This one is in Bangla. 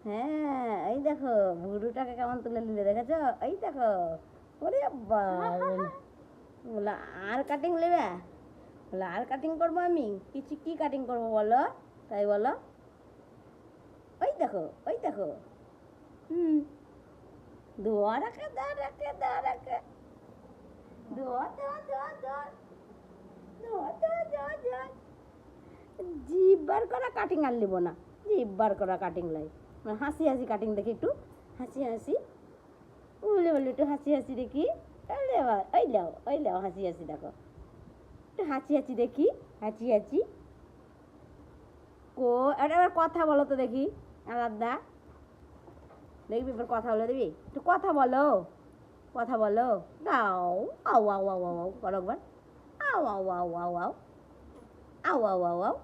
হ্যাঁ এই দেখো ভুরুটাকে কেমন তুলে নিলে দেখেছো, এই দেখো। ওরে বাবা, বলে আর কাটিং নেবে, বলে আর কাটিং করবো আমি, কিছু কি কাটিং করবো বলো, তাই বলো। ওই দেখো ওই দেখো। হুম, ধোয়া রাখে ধোয়া রাখে ধোয়া রাখে ধোয়া ধোয়া ধোয়া ধোয়া ধোয়া ধোয়া ধোয়া ধোয়া। জিভ বার করা কাটিং আর নেবো না, জিভ বার করা কাটিং লাই। হাসি হাসি কাটিং দেখি একটু, হাসি হাসি, বলে বলে একটু হাসি হাসি দেখি। ওই লাও ওই লাও হাসি হাসি দেখো, একটু হাসি হাসি দেখি, হাসি হাসি। কো এবার কথা বলো তো দেখি, আলাদা দেখবি, এবার কথা বলে দিবি, একটু কথা বলো, কথা বলো। দাও, আও আও আও আও আও করো একবার, আও আও আও আও আও আও আও আও আও আও।